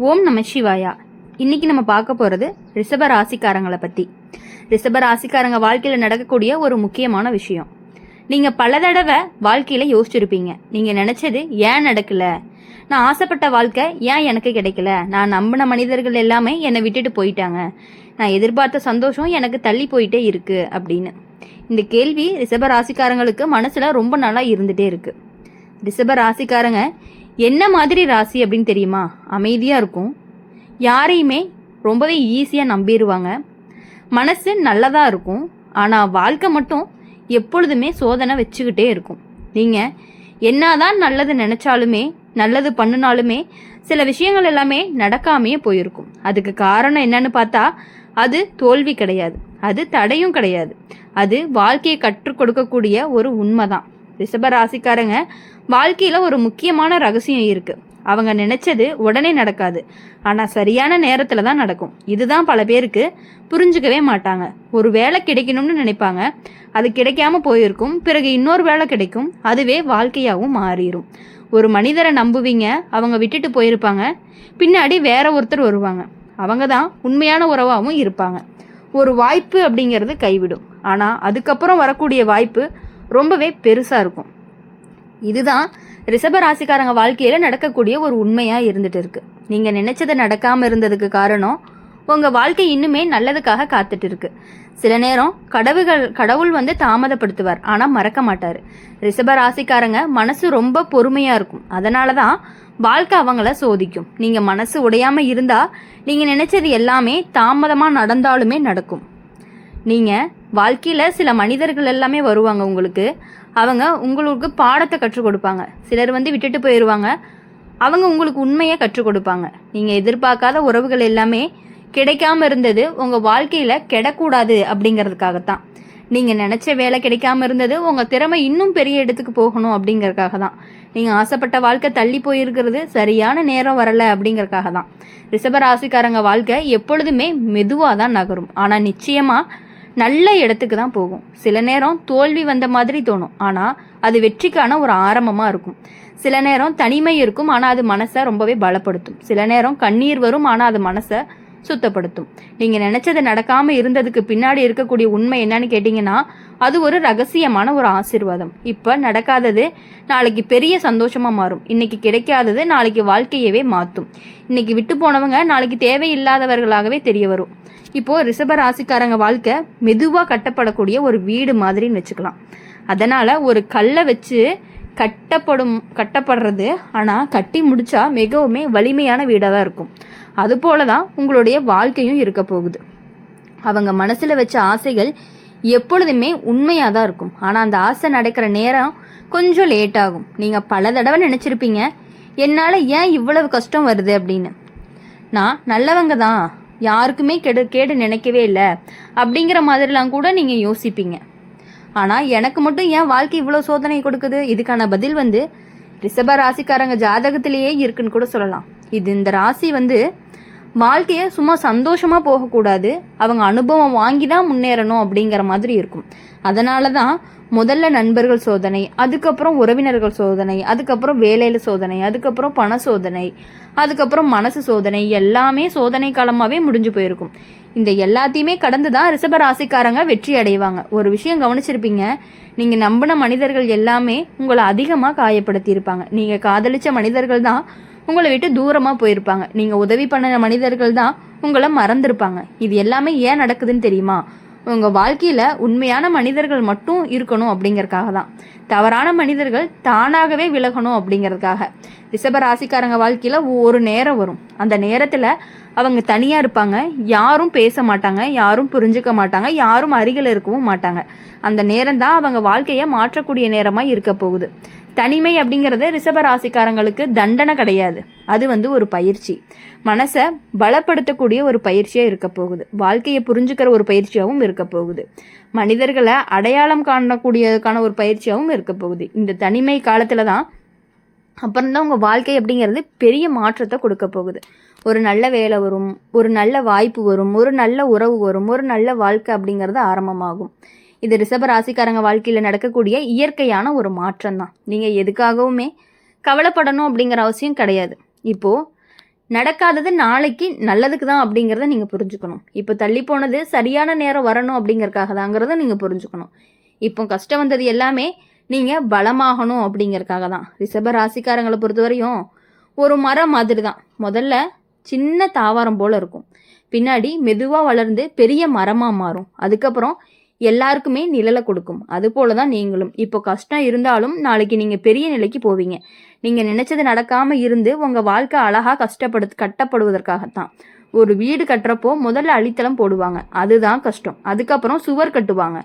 ஓம் நம சிவாயா. இன்னைக்கு நம்ம பார்க்க போகிறது ரிஷப ராசிக்காரங்களை பற்றி. ரிஷப ராசிக்காரங்க வாழ்க்கையில் நடக்கக்கூடிய ஒரு முக்கியமான விஷயம். நீங்கள் பல தடவை வாழ்க்கையில் யோசிச்சிருப்பீங்க, நீங்கள் நினச்சது ஏன் நடக்கலை, நான் ஆசைப்பட்ட வாழ்க்கை ஏன் எனக்கு கிடைக்கல, நான் நம்பின மனிதர்கள் எல்லாமே என்னை விட்டுட்டு போயிட்டாங்க, நான் எதிர்பார்த்த சந்தோஷம் எனக்கு தள்ளி போயிட்டே இருக்கு அப்படின்னு. இந்த கேள்வி ரிஷப ராசிக்காரங்களுக்கு மனசில் ரொம்ப நாளாக இருந்துகிட்டே இருக்குது. ரிஷப ராசிக்காரங்க என்ன மாதிரி ராசி அப்படின்னு தெரியுமா? அமைதியாக இருக்கும், யாரையுமே ரொம்பவே ஈஸியாக நம்பிடுவாங்க, மனசு நல்லதாக இருக்கும், ஆனால் வாழ்க்கை மட்டும் எப்பொழுதுமே சோதனை வச்சுக்கிட்டே இருக்கும். நீங்கள் என்னதான் நல்லது நினச்சாலுமே நல்லது பண்ணினாலுமே சில விஷயங்கள் எல்லாமே நடக்காமையே போயிருக்கும். அதுக்கு காரணம் என்னன்னு பார்த்தா அது தோல்வி கிடையாது, அது தடையும் கிடையாது, அது வாழ்க்கையை கற்றுக் கொடுக்கக்கூடிய ஒரு உண்மை தான். ரிஷப ராசிக்காரங்க வாழ்க்கையில் ஒரு முக்கியமான ரகசியம் இருக்குது. அவங்க நினச்சது உடனே நடக்காது, ஆனால் சரியான நேரத்தில் தான் நடக்கும். இதுதான் பல பேருக்கு புரிஞ்சுக்கவே மாட்டாங்க. ஒரு வேலை கிடைக்கணும்னு நினைப்பாங்க, அது கிடைக்காம போயிருக்கும், பிறகு இன்னொரு வேலை கிடைக்கும், அதுவே வாழ்க்கையாகவும் மாறிடும். ஒரு மனிதரை நம்புவீங்க, அவங்க விட்டுட்டு போயிருப்பாங்க, பின்னாடி வேற ஒருத்தர் வருவாங்க, அவங்க தான் உண்மையான உறவாகவும் இருப்பாங்க. ஒரு வாய்ப்பு அப்படிங்கிறது கைவிடும், ஆனால் அதுக்கப்புறம் வரக்கூடிய வாய்ப்பு ரொம்பவே பெருசாக இருக்கும். இதுதான் ரிஷப ராசிக்காரங்க வாழ்க்கையில் நடக்கக்கூடிய ஒரு உண்மையாக இருந்துட்டு இருக்கு. நீங்கள் நினைச்சதை நடக்காமல் இருந்ததுக்கு காரணம் உங்கள் வாழ்க்கை இன்னுமே நல்லதுக்காக காத்துட்டு இருக்கு. சில நேரம் கடவுள் தாமதப்படுத்துவார், ஆனால் மறக்க மாட்டார். ரிஷப ராசிக்காரங்க மனசு ரொம்ப பொறுமையாக இருக்கும், அதனால தான் வாழ்க்கை அவங்கள சோதிக்கும். நீங்கள் மனசு உடையாமல் இருந்தால் நீங்கள் நினைச்சது எல்லாமே தாமதமாக நடந்தாலுமே நடக்கும். நீங்கள் வாழ்க்கையில் சில மனிதர்கள் எல்லாமே வருவாங்க உங்களுக்கு, அவங்க உங்களுக்கு பாடத்தை கற்றுக் கொடுப்பாங்க. சிலர் விட்டுட்டு போயிடுவாங்க, அவங்க உங்களுக்கு உண்மையை கற்றுக் கொடுப்பாங்க. நீங்கள் எதிர்பார்க்காத உறவுகள் எல்லாமே கிடைக்காம இருந்தது உங்கள் வாழ்க்கையில் கெடக்கூடாது அப்படிங்கிறதுக்காகத்தான். நீங்கள் நினச்ச வேலை கிடைக்காம இருந்தது உங்கள் திறமை இன்னும் பெரிய இடத்துக்கு போகணும் அப்படிங்கிறதுக்காக தான். நீங்கள் ஆசைப்பட்ட வாழ்க்கை தள்ளி போயிருக்கிறது சரியான நேரம் வரலை அப்படிங்கிறதுக்காக தான். ரிஷபராசிக்காரங்க வாழ்க்கை எப்பொழுதுமே மெதுவாக தான் நகரும், ஆனால் நிச்சயமாக நல்ல இடத்துக்கு தான் போகும். சில நேரம் தோல்வி வந்த மாதிரி தோணும், ஆனால் அது வெற்றிக்கான ஒரு ஆரம்பமாக இருக்கும். சில நேரம் தனிமை இருக்கும், ஆனால் அது மனசை ரொம்பவே பலப்படுத்தும். சில நேரம் கண்ணீர் வரும், ஆனால் அது மனசை சுத்தப்படுத்தும். நீங்கள் நினச்சது நடக்காமல் இருந்ததுக்கு பின்னாடி இருக்கக்கூடிய உண்மை என்னன்னு கேட்டிங்கன்னா, அது ஒரு ரகசியமான ஒரு ஆசீர்வாதம். இப்போ நடக்காதது நாளைக்கு பெரிய சந்தோஷமாக மாறும், இன்னைக்கு கிடைக்காதது நாளைக்கு வாழ்க்கையவே மாற்றும். இன்னைக்கு விட்டு போனவங்க நாளைக்கு தேவையில்லாதவர்களாகவே தெரிய வரும். இப்போது ரிஷப ராசிக்காரங்க வாழ்க்கை மெதுவாக கட்டப்படக்கூடிய ஒரு வீடு மாதிரின்னு வச்சுக்கலாம். அதனால் ஒரு கல்லை வச்சு கட்டப்படுறது, ஆனால் கட்டி முடித்தா மிகவுமே வலிமையான வீடாக தான் இருக்கும். அதுபோல தான் உங்களுடைய வாழ்க்கையும் இருக்க போகுது. அவங்க மனசில் வச்ச ஆசைகள் எப்பொழுதுமே உண்மையாக தான் இருக்கும், ஆனால் அந்த ஆசை நடக்கிற நேரம் கொஞ்சம் லேட் ஆகும். நீங்கள் பல தடவை நினச்சிருப்பீங்க, என்னால் ஏன் இவ்வளவு கஷ்டம் வருது அப்படின்னு. நான் நல்லவங்க தான், யாருக்குமே கேடு நினைக்கவே இல்லை அப்படிங்கிற மாதிரிலாம் கூட நீங்கள் யோசிப்பீங்க. ஆனால் எனக்கு மட்டும் ஏன் வாழ்க்கை இவ்வளோ சோதனை கொடுக்குது? இதுக்கான பதில் ரிஷப ராசிக்காரங்க ஜாதகத்திலேயே இருக்குன்னு கூட சொல்லலாம். இந்த ராசி வாழ்க்கையை சும்மா சந்தோஷமாக போகக்கூடாது, அவங்க அனுபவம் வாங்கி தான் முன்னேறணும் அப்படிங்கிற மாதிரி இருக்கும். அதனால தான் முதல்ல நண்பர்கள் சோதனை, அதுக்கப்புறம் உறவினர்கள் சோதனை, அதுக்கப்புறம் வேலையில் சோதனை, அதுக்கப்புறம் பண சோதனை, அதுக்கப்புறம் மனசு சோதனை, எல்லாமே சோதனை காலமாகவே முடிஞ்சு போயிருக்கும். இந்த எல்லாத்தையுமே கடந்து தான் ரிஷப ராசிக்காரங்க வெற்றி அடைவாங்க. ஒரு விஷயம் கவனிச்சிருப்பீங்க, நீங்கள் நம்பின மனிதர்கள் எல்லாமே உங்களை அதிகமாக காயப்படுத்தியிருப்பாங்க. நீங்கள் காதலிச்ச மனிதர்கள் தான் உங்களை விட்டு தூரமாக போயிருப்பாங்க. நீங்கள் உதவி பண்ண மனிதர்கள் தான் உங்களை மறந்துருப்பாங்க. இது எல்லாமே ஏன் நடக்குதுன்னு தெரியுமா? உங்கள் வாழ்க்கையில் உண்மையான மனிதர்கள் மட்டும் இருக்கணும் அப்படிங்கிறதுக்காக தான். தவறான மனிதர்கள் தானாகவே விலகணும் அப்படிங்கிறதுக்காக. ரிஷப ராசிக்காரங்க வாழ்க்கையில் ஒரு நேரம் வரும், அந்த நேரத்தில் அவங்க தனியாக இருப்பாங்க, யாரும் பேச மாட்டாங்க, யாரும் புரிஞ்சுக்க மாட்டாங்க, யாரும் அருகில் இருக்கவும் மாட்டாங்க. அந்த நேரம் தான் அவங்க வாழ்க்கையை மாற்றக்கூடிய நேரமாக இருக்க போகுது. தனிமை அப்படிங்கிறது ரிஷப ராசிக்காரங்களுக்கு தண்டனை கிடையாது, அது ஒரு பயிற்சி, மனசை பலப்படுத்தக்கூடிய ஒரு பயிற்சியாக இருக்க போகுது, வாழ்க்கையை புரிஞ்சுக்கிற ஒரு பயிற்சியாகவும் இருக்க போகுது, மனிதர்களை அடையாளம் காணக்கூடியதுக்கான ஒரு பயிற்சியாகவும் இருக்க போகுது. இந்த தனிமை காலத்தில் தான் அப்புறம்தான் உங்கள் வாழ்க்கை அப்படிங்கிறது பெரிய மாற்றத்தை கொடுக்க போகுது. ஒரு நல்ல வேலை வரும், ஒரு நல்ல வாய்ப்பு வரும், ஒரு நல்ல உறவு வரும், ஒரு நல்ல வாழ்க்கை அப்படிங்கிறது ஆரம்பமாகும். இது ரிஷப ராசிக்காரங்க வாழ்க்கையில் நடக்கக்கூடிய இயற்கையான ஒரு மாற்றம் தான். நீங்கள் எதுக்காகவுமே கவலைப்படணும் அப்படிங்கிற அவசியம் கிடையாது. இப்போது நடக்காதது நாளைக்கு நல்லதுக்கு தான் அப்படிங்கிறத நீங்கள் புரிஞ்சுக்கணும். இப்போ தள்ளி போனது சரியான நேரம் வரணும் அப்படிங்கறக்காக தாங்கிறத நீங்கள் புரிஞ்சுக்கணும். இப்போ கஷ்டம் வந்தது எல்லாமே நீங்கள் பலமாகணும் அப்படிங்கறக்காக தான். ரிஷப ராசிக்காரங்களை பொறுத்தவரையும் ஒரு மரம் மாதிரி தான். முதல்ல சின்ன தாவரம் போல் இருக்கும், பின்னாடி மெதுவாக வளர்ந்து பெரிய மரமாக மாறும், அதுக்கப்புறம் எல்லாருக்குமே நிழலை கொடுக்கும். அது போல தான் நீங்களும். இப்போ கஷ்டம் இருந்தாலும் நாளைக்கு நீங்கள் பெரிய நிலைக்கு போவீங்க. நீங்கள் நினைச்சது நடக்காமல் இருந்து உங்கள் வாழ்க்கை அழகாக கட்டப்படுவதற்காகத்தான். ஒரு வீடு கட்டுறப்போ முதல்ல அடித்தளம் போடுவாங்க, அதுதான் கஷ்டம். அதுக்கப்புறம் சுவர் கட்டுவாங்க,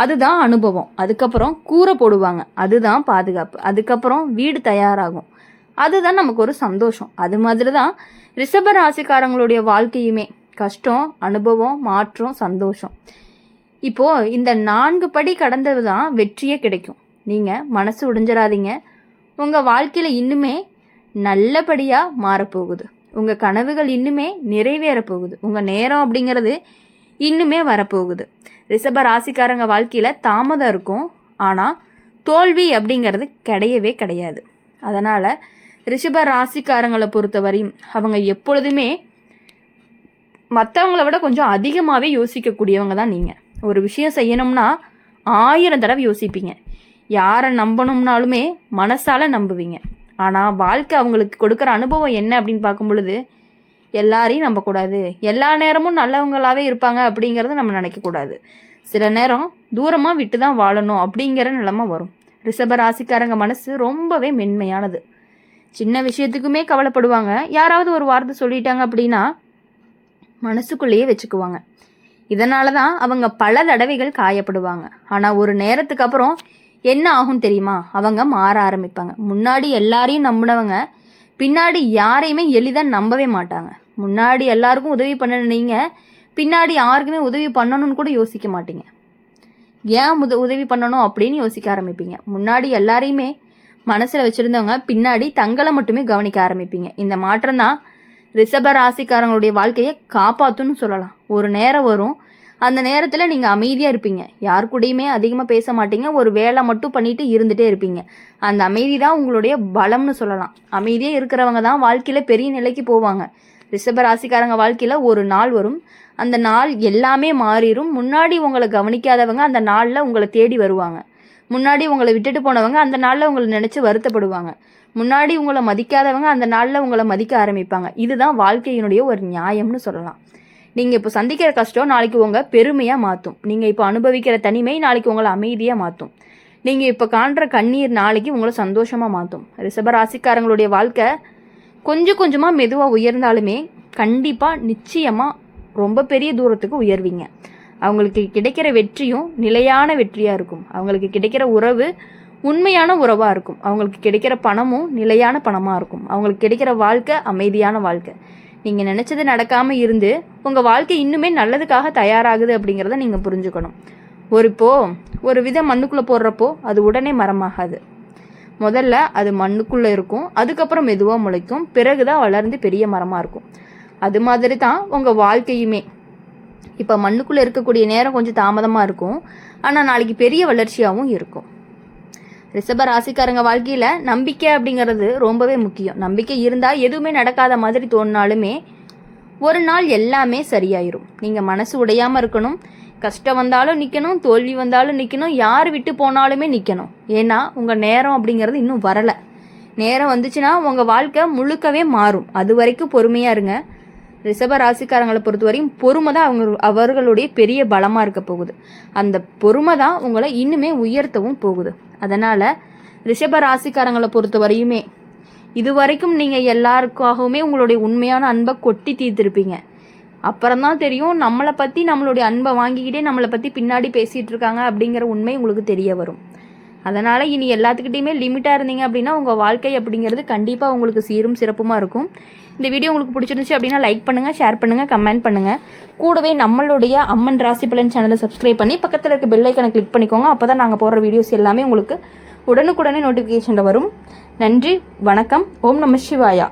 அதுதான் அனுபவம். அதுக்கப்புறம் கூரை போடுவாங்க, அதுதான் பாதுகாப்பு. அதுக்கப்புறம் வீடு தயாராகும், அதுதான் நமக்கு ஒரு சந்தோஷம். அது மாதிரி தான் ரிஷப ராசிக்காரங்களுடைய வாழ்க்கையுமே. கஷ்டம், அனுபவம், மாற்றம், சந்தோஷம். இப்போ இந்த 4 படி கடந்தது தான் வெற்றியே கிடைக்கும். நீங்கள் மனசு உடைஞ்சிடாதீங்க. உங்கள் வாழ்க்கையில் இன்னுமே நல்லபடியாக மாறப்போகுது. உங்கள் கனவுகள் இன்னுமே நிறைவேற போகுது. உங்கள் நேரம் அப்படிங்கிறது இன்னுமே வரப்போகுது. ரிஷப ராசிக்காரங்க வாழ்க்கையில் தாமதம் இருக்கும், ஆனால் தோல்வி அப்படிங்கிறது கிடையவே கிடையாது. அதனால் ரிஷப ராசிக்காரங்களை பொறுத்தவரையும் அவங்க எப்பொழுதுமே மற்றவங்கள விட கொஞ்சம் அதிகமாகவே யோசிக்கக்கூடியவங்க தான். நீங்கள் ஒரு விஷயம் செய்யணும்னா 1000 தடவை யோசிப்பீங்க. யாரை நம்பணும்னாலுமே மனசால நம்புவீங்க. ஆனால் வாழ்க்கை அவங்களுக்கு கொடுக்குற அனுபவம் என்ன அப்படின்னு பார்க்கும் பொழுது எல்லாரையும் நம்பக்கூடாது, எல்லா நேரமும் நல்லவங்களாகவே இருப்பாங்க அப்படிங்கிறத நம்ம நினைக்கக்கூடாது. சில நேரம் தூரமாக விட்டு தான் வாழணும் அப்படிங்கிற நிலைமை வரும். ரிஷப ராசிக்காரங்க மனசு ரொம்பவே மென்மையானது. சின்ன விஷயத்துக்குமே கவலைப்படுவாங்க. யாராவது ஒரு வார்த்தை சொல்லிட்டாங்க அப்படின்னா மனசுக்குள்ளேயே வச்சுக்குவாங்க. இதனால தான் அவங்க பல தடவைகள் காயப்படுவாங்க. ஆனால் ஒரு நேரத்துக்கு அப்புறம் என்ன ஆகும் தெரியுமா? அவங்க மாற ஆரம்பிப்பாங்க. முன்னாடி எல்லாரையும் நம்பினவங்க பின்னாடி யாரையுமே எளிதாக நம்பவே மாட்டாங்க. முன்னாடி எல்லாருக்கும் உதவி பண்ணணும், நீங்கள் பின்னாடி யாருக்குமே உதவி பண்ணணும்னு கூட யோசிக்க மாட்டீங்க. ஏன் உதவி பண்ணணும் அப்படின்னு யோசிக்க ஆரம்பிப்பீங்க. முன்னாடி எல்லாரையுமே மனசில் வச்சுருந்தவங்க பின்னாடி தங்களை மட்டுமே கவனிக்க ஆரம்பிப்பீங்க. இந்த மாற்றம் தான் ரிஷப ராசிக்காரங்களுடைய வாழ்க்கையை காப்பாற்றுன்னு சொல்லலாம். ஒரு நேரம் வரும், அந்த நேரத்தில் நீங்கள் அமைதியாக இருப்பீங்க, யார் கூடயுமே அதிகமாக பேச மாட்டீங்க, ஒரு வேலை மட்டும் பண்ணிட்டு இருந்துகிட்டே இருப்பீங்க. அந்த அமைதி தான் உங்களுடைய பலம்னு சொல்லலாம். அமைதியாக இருக்கிறவங்க தான் வாழ்க்கையில் பெரிய நிலைக்கு போவாங்க. ரிஷப ராசிக்காரங்க வாழ்க்கையில் ஒரு நாள் வரும், அந்த நாள் எல்லாமே மாறிடும். முன்னாடி உங்களை கவனிக்காதவங்க அந்த நாளில் உங்களை தேடி வருவாங்க. முன்னாடி உங்களை விட்டுட்டு போனவங்க அந்த நாளில் உங்களை நினச்சி வருத்தப்படுவாங்க. முன்னாடி உங்களை மதிக்காதவங்க அந்த நாளில் உங்களை மதிக்க ஆரம்பிப்பாங்க. இதுதான் வாழ்க்கையினுடைய ஒரு நியாயம்னு சொல்லலாம். நீங்கள் இப்போ சந்திக்கிற கஷ்டம் நாளைக்கு உங்கள் பெருமையாக மாற்றும். நீங்கள் இப்போ அனுபவிக்கிற தனிமை நாளைக்கு உங்களை அமைதியாக மாற்றும். நீங்கள் இப்போ காண்ற கண்ணீர் நாளைக்கு உங்களை சந்தோஷமாக மாற்றும். ரிஷப ராசிக்காரங்களுடைய வாழ்க்கை கொஞ்சம் கொஞ்சமாக மெதுவாக உயர்ந்தாலுமே கண்டிப்பாக நிச்சயமாக ரொம்ப பெரிய தூரத்துக்கு உயர்வீங்க. அவங்களுக்கு கிடைக்கிற வெற்றியும் நிலையான வெற்றியாக இருக்கும். அவங்களுக்கு கிடைக்கிற உறவு உண்மையான உறவாக இருக்கும். அவங்களுக்கு கிடைக்கிற பணமும் நிலையான பணமாக இருக்கும். அவங்களுக்கு கிடைக்கிற வாழ்க்கை அமைதியான வாழ்க்கை. நீங்கள் நினச்சது நடக்காமல் இருந்து உங்கள் வாழ்க்கை இன்னுமே நல்லதுக்காக தயாராகுது அப்படிங்கிறத நீங்கள் புரிஞ்சுக்கணும். ஒரு விதை மண்ணுக்குள்ளே போடுறப்போ அது உடனே மரமாகாது. முதல்ல அது மண்ணுக்குள்ளே இருக்கும், அதுக்கப்புறம் மெதுவாக முளைக்கும், பிறகு தான் வளர்ந்து பெரிய மரமாக இருக்கும். அது மாதிரி தான் உங்கள் வாழ்க்கையுமே. இப்போ மண்ணுக்குள்ளே இருக்கக்கூடிய நேரம் கொஞ்சம் தாமதமாக இருக்கும், ஆனால் நாளைக்கு பெரிய வளர்ச்சியாகவும் இருக்கும். ரிஷப ராசிக்காரங்க வாழ்க்கையில் நம்பிக்கை அப்படிங்கிறது ரொம்பவே முக்கியம். நம்பிக்கை இருந்தால் எதுவுமே நடக்காத மாதிரி தோணினாலுமே ஒரு நாள் எல்லாமே சரியாயிரும். நீங்கள் மனசு உடையாமல் இருக்கணும். கஷ்டம் வந்தாலும் நிற்கணும், தோல்வி வந்தாலும் நிற்கணும், யார் விட்டு போனாலுமே நிற்கணும். ஏன்னா உங்கள் நேரம் அப்படிங்கிறது இன்னும் வரலை. நேரம் வந்துச்சுன்னா உங்கள் வாழ்க்கை முழுக்கவே மாறும். அது வரைக்கும் பொறுமையாக இருங்க. ரிஷப ராசிக்காரங்களை பொறுத்தவரையும் பொறுமை தான் அவர்களுடைய பெரிய பலமாக இருக்க போகுது. அந்த பொறுமை தான் உங்களை இன்னுமே உயர்த்தவும் போகுது. அதனால் ரிஷப ராசிக்காரங்களை பொறுத்தவரையுமே இது வரைக்கும் நீங்கள் எல்லாருக்காகவுமே உங்களுடைய உண்மையான அன்பை கொட்டி தீர்த்திருப்பீங்க. அப்புறம்தான் தெரியும் நம்மளை பற்றி, நம்மளுடைய அன்பை வாங்கிக்கிட்டே நம்மளை பற்றி பின்னாடி பேசிகிட்டு இருக்காங்க அப்படிங்கிற உண்மை உங்களுக்கு தெரிய வரும். அதனால் இனி எல்லாத்துக்கிட்டையுமே லிமிட்டாக இருந்தீங்க அப்படின்னா உங்கள் வாழ்க்கை அப்படிங்கிறது கண்டிப்பாக உங்களுக்கு சீரும் சிறப்புமாக இருக்கும். இந்த வீடியோ உங்களுக்கு பிடிச்சிருந்துச்சு அப்படின்னா லைக் பண்ணுங்கள், ஷேர் பண்ணுங்கள், கமெண்ட் பண்ணுங்கள். கூடவே நம்மளுடைய அம்மன் ராசி பலன் சேனலை சப்ஸ்கிரைப் பண்ணி பக்கத்தில் இருக்க பெல் ஐக்கனை கிளிக் பண்ணிக்கோங்க. அப்போ தான் நாங்கள் போடுற வீடியோஸ் எல்லாமே உங்களுக்கு உடனுக்குடனே நோட்டிஃபிகேஷனில் வரும். நன்றி, வணக்கம். ஓம் நம சிவாயா.